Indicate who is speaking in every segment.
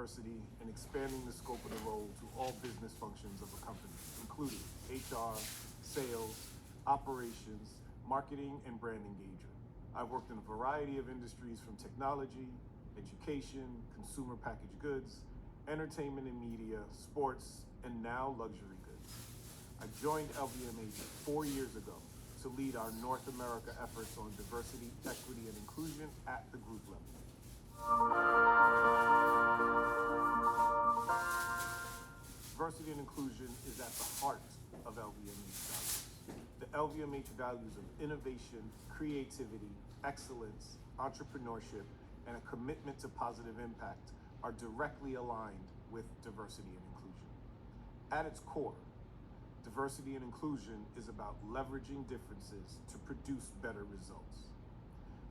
Speaker 1: diversity and expanding the scope of the role to all business functions of a company, including HR, sales, operations, marketing, and brand engagement. I've worked in a variety of industries from technology, education, consumer packaged goods, entertainment and media, sports, and now luxury goods. I joined LVMH 4 years ago to lead our North America efforts on diversity, equity, and inclusion at the group level. Diversity and inclusion is at the heart of LVMH values. The LVMH values of innovation, creativity, excellence, entrepreneurship, and a commitment to positive impact are directly aligned with diversity and inclusion. At its core, diversity and inclusion is about leveraging differences to produce better results.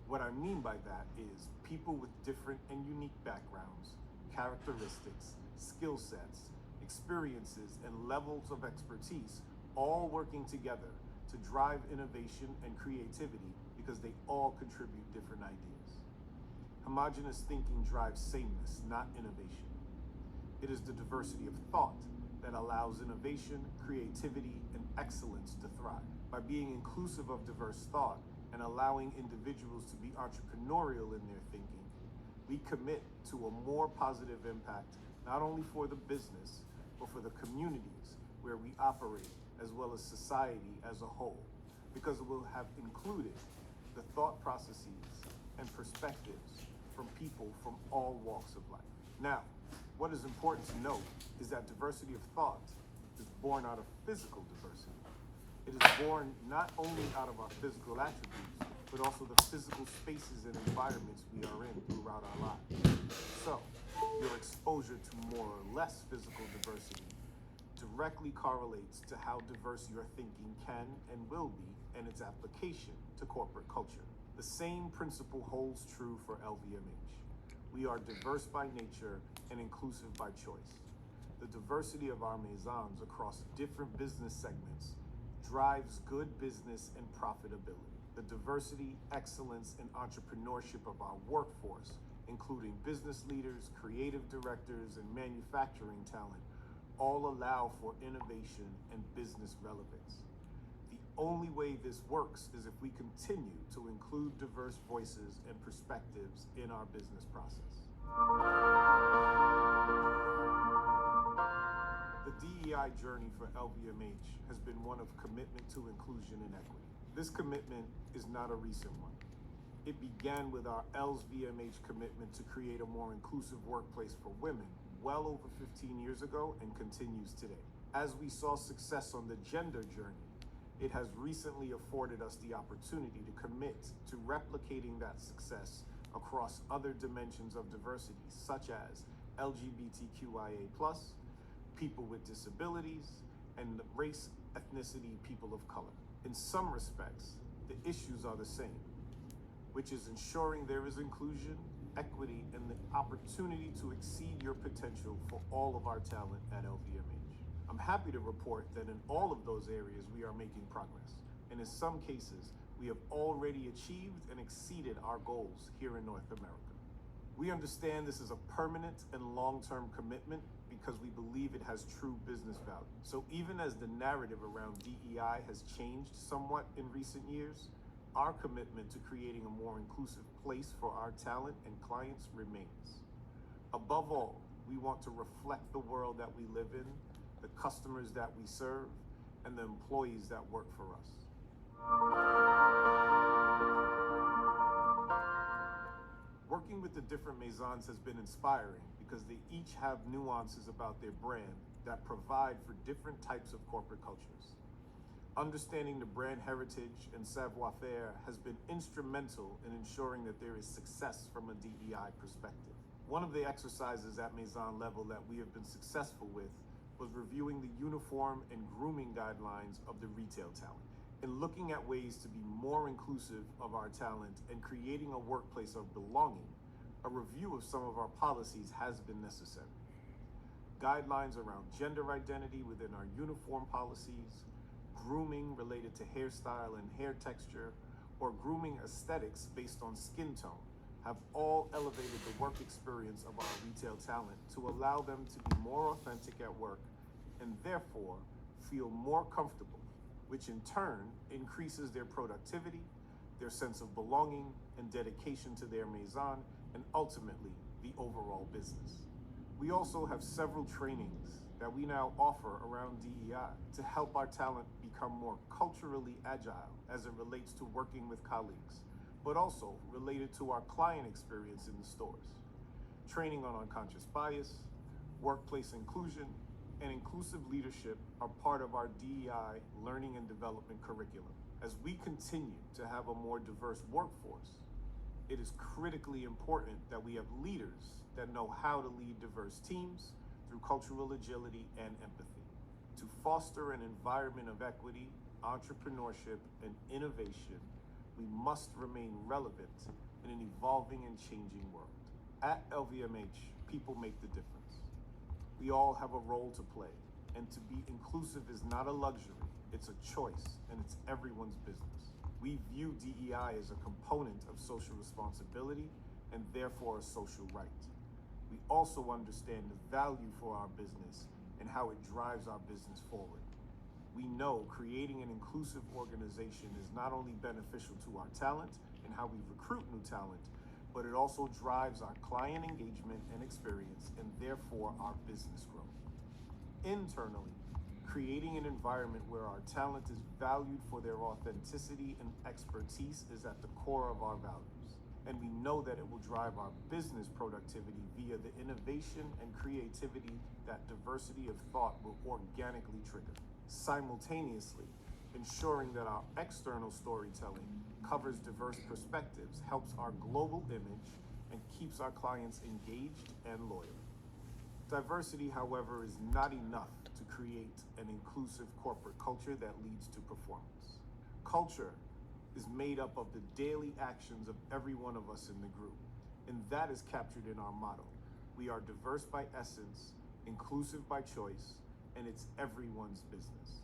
Speaker 1: What I mean by that is people with different and unique backgrounds, characteristics, skill sets, experiences, and levels of expertise all working together to drive innovation and creativity because they all contribute different ideas. Homogeneous thinking drives sameness, not innovation. It is the diversity of thought that allows innovation, creativity, and excellence to thrive. By being inclusive of diverse thought and allowing individuals to be entrepreneurial in their thinking, we commit to a more positive impact, not only for the business, but for the communities where we operate, as well as society as a whole, because it will have included the thought processes and perspectives from people from all walks of life. Now, what is important to note is that diversity of thought is born out of physical diversity. It is born not only out of our physical attributes, but also the physical spaces and environments we are in throughout our lives. So, your exposure to more or less physical diversity directly correlates to how diverse your thinking can and will be and its application to corporate culture. The same principle holds true for LVMH. We are diverse by nature and inclusive by choice. The diversity of our maisons across different business segments drives good business and profitability. The diversity, excellence, and entrepreneurship of our workforce, including business leaders, creative directors, and manufacturing talent, all allow for innovation and business relevance. The only way this works is if we continue to include diverse voices and perspectives in our business process. The DEI journey for LVMH has been one of commitment to inclusion and equity. This commitment is not a recent one. It began with our LVMH commitment to create a more inclusive workplace for women well over 15 years ago and continues today. As we saw success on the gender journey, it has recently afforded us the opportunity to commit to replicating that success across other dimensions of diversity, such as LGBTQIA+, people with disabilities, and race, ethnicity, people of color. In some respects, the issues are the same, which is ensuring there is inclusion, equity, and the opportunity to exceed your potential for all of our talent at LVMH. I'm happy to report that in all of those areas, we are making progress. And in some cases, we have already achieved and exceeded our goals here in North America. We understand this is a permanent and long-term commitment because we believe it has true business value. So even as the narrative around DEI has changed somewhat in recent years, our commitment to creating a more inclusive place for our talent and clients remains. Above all, we want to reflect the world that we live in, the customers that we serve, and the employees that work for us. Working with the different maisons has been inspiring because they each have nuances about their brand that provide for different types of corporate cultures. Understanding the brand heritage and savoir-faire has been instrumental in ensuring that there is success from a DEI perspective. One of the exercises at Maison level that we have been successful with was reviewing the uniform and grooming guidelines of the retail talent. In looking at ways to be more inclusive of our talent and creating a workplace of belonging, a review of some of our policies has been necessary. Guidelines around gender identity within our uniform policies, grooming related to hairstyle and hair texture, or grooming aesthetics based on skin tone have all elevated the work experience of our retail talent to allow them to be more authentic at work and therefore feel more comfortable, which in turn increases their productivity, their sense of belonging, and dedication to their maison, and ultimately the overall business. We also have several trainings that we now offer around DEI to help our talent become more culturally agile as it relates to working with colleagues, but also related to our client experience in the stores. Training on unconscious bias, workplace inclusion, and inclusive leadership are part of our DEI learning and development curriculum. As we continue to have a more diverse workforce, it is critically important that we have leaders that know how to lead diverse teams through cultural agility and empathy. To foster an environment of equity, entrepreneurship, and innovation, we must remain relevant in an evolving and changing world. At LVMH, people make the difference. We all have a role to play, and to be inclusive is not a luxury, it's a choice, and it's everyone's business. We view DEI as a component of social responsibility and therefore a social right. We also understand the value for our business and how it drives our business forward. We know creating an inclusive organization is not only beneficial to our talent and how we recruit new talent, but it also drives our client engagement and experience and therefore our business growth. Internally, creating an environment where our talent is valued for their authenticity and expertise is at the core of our values. And we know that it will drive our business productivity via the innovation and creativity that diversity of thought will organically trigger. Simultaneously, ensuring that our external storytelling covers diverse perspectives helps our global image and keeps our clients engaged and loyal. Diversity, however, is not enough to create an inclusive corporate culture that leads to performance. Culture is made up of the daily actions of every one of us in the group, and that is captured in our motto. We are diverse by essence, inclusive by choice, and it's everyone's business.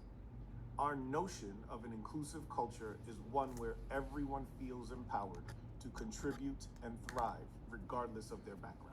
Speaker 1: Our notion of an inclusive culture is one where everyone feels empowered to contribute and thrive regardless of their background.